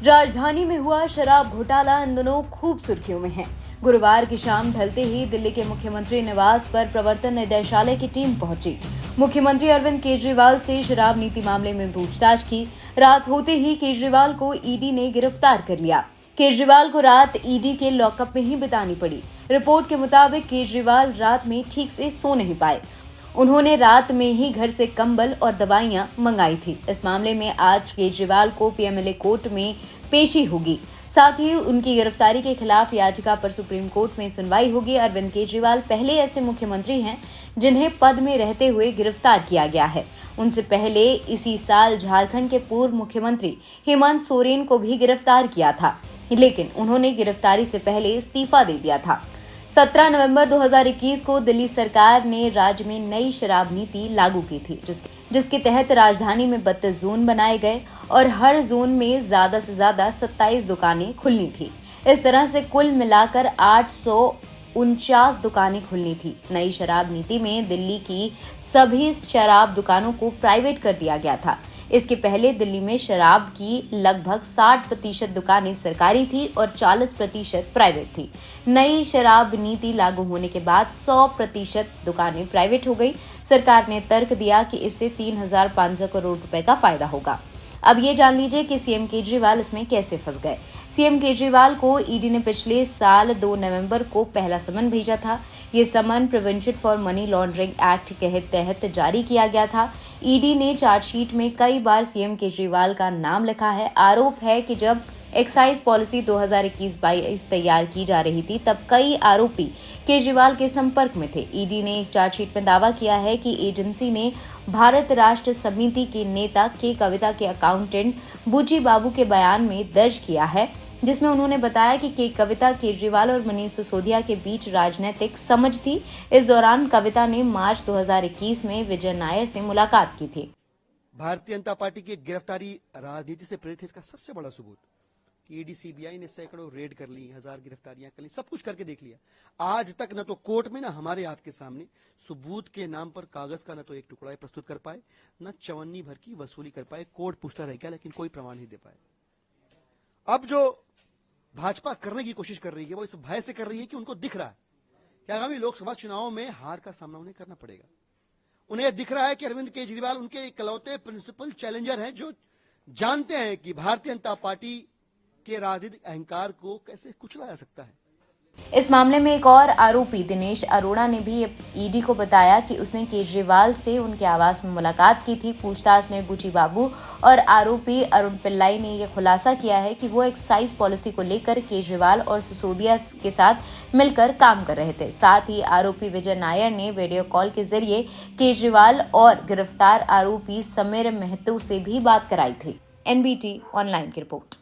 राजधानी में हुआ शराब घोटाला इन दिनों खूब सुर्खियों में है। गुरुवार की शाम ढलते ही दिल्ली के मुख्यमंत्री निवास पर प्रवर्तन निदेशालय की टीम पहुंची। मुख्यमंत्री अरविंद केजरीवाल से शराब नीति मामले में पूछताछ की। रात होते ही केजरीवाल को ईडी ने गिरफ्तार कर लिया। केजरीवाल को रात ईडी के लॉकअप में ही बितानी पड़ी। रिपोर्ट के मुताबिक केजरीवाल रात में ठीक से सो नहीं पाए। उन्होंने रात में ही घर से कंबल और दवाइयां मंगाई थी। इस मामले में आज केजरीवाल को पीएमएलए कोर्ट में पेशी होगी। साथ ही उनकी गिरफ्तारी के खिलाफ याचिका पर सुप्रीम कोर्ट में सुनवाई होगी। अरविंद केजरीवाल पहले ऐसे मुख्यमंत्री हैं जिन्हें पद में रहते हुए गिरफ्तार किया गया है। उनसे पहले इसी साल झारखंड के पूर्व मुख्यमंत्री हेमंत सोरेन को भी गिरफ्तार किया था, लेकिन उन्होंने गिरफ्तारी से पहले इस्तीफा दे दिया था। 17 नवंबर 2021 को दिल्ली सरकार ने राज्य में नई शराब नीति लागू की थी, जिसके तहत राजधानी में 32 जोन बनाए गए और हर जोन में ज्यादा से ज्यादा 27 दुकानें खुलनी थी। इस तरह से कुल मिलाकर 849 दुकानें खुलनी थी। नई शराब नीति में दिल्ली की सभी शराब दुकानों को प्राइवेट कर दिया गया था। इसके पहले दिल्ली में शराब की लगभग 60% दुकानें सरकारी थी और 40% प्राइवेट थी। नई शराब नीति लागू होने के बाद 100% दुकानें प्राइवेट हो गई। सरकार ने तर्क दिया कि इससे 3,500 करोड़ रुपए का फायदा होगा। अब ये जान लीजिए कि सीएम केजरीवाल इसमें कैसे फंस गए। सीएम केजरीवाल को ईडी ने पिछले साल 2 नवंबर को पहला समन भेजा था। ये summon prevention for money laundering act के तहत जारी किया गया था। ईडी ने चार्जशीट में कई बार सीएम केजरीवाल का नाम लिखा है। आरोप है कि जब एक्साइज पॉलिसी 2021-22 तैयार की जा रही थी, तब कई आरोपी केजरीवाल के संपर्क में थे। ईडी ने एक चार्जशीट में दावा किया है कि एजेंसी ने भारत राष्ट्र समिति के नेता के कविता के अकाउंटेंट बुची बाबू के बयान में दर्ज किया है, जिसमें उन्होंने बताया कि के कविता केजरीवाल और मनीष सिसोदिया के बीच राजनीतिक समझ थी। इस दौरान कविता ने मार्च 2021 में विजय नायर से मुलाकात की थी। भारतीय जनता पार्टी की गिरफ्तारी राजनीति से प्रेरित है, इसका सबसे बड़ा सबूत कि ईडी सीबीआई ने सैकड़ों रेड कर ली, 1000 गिरफ्तारियां कर ली, सब कुछ करके देख लिया। आज तक न तो कोर्ट में न हमारे आपके सामने सबूत के नाम पर कागज का न तो एक टुकड़ा प्रस्तुत कर पाए, न चवन्नी भर की वसूली कर पाए। कोर्ट पूछता रह गया, लेकिन कोई प्रमाण नहीं दे पाए। अब जो भाजपा करने की कोशिश कर रही है वो इस भय से कर रही है कि उनको दिख रहा है कि आगामी लोकसभा चुनावों में हार का सामना उन्हें करना पड़ेगा। उन्हें दिख रहा है कि अरविंद केजरीवाल उनके इकलौते प्रिंसिपल चैलेंजर हैं, जो जानते हैं कि भारतीय जनता पार्टी के राजनीतिक अहंकार को कैसे कुचला जा सकता है। इस मामले में एक और आरोपी दिनेश अरोड़ा ने भी ईडी को बताया कि उसने केजरीवाल से उनके आवास में मुलाकात की थी। पूछताछ में बुची बाबू और आरोपी अरुण पिल्लाई ने यह खुलासा किया है कि वो एक्साइज पॉलिसी को लेकर केजरीवाल और सिसोदिया के साथ मिलकर काम कर रहे थे। साथ ही आरोपी विजय नायर ने वीडियो कॉल के जरिए केजरीवाल और गिरफ्तार आरोपी समीर महतो से भी बात कराई थी। एनबीटी ऑनलाइन की रिपोर्ट।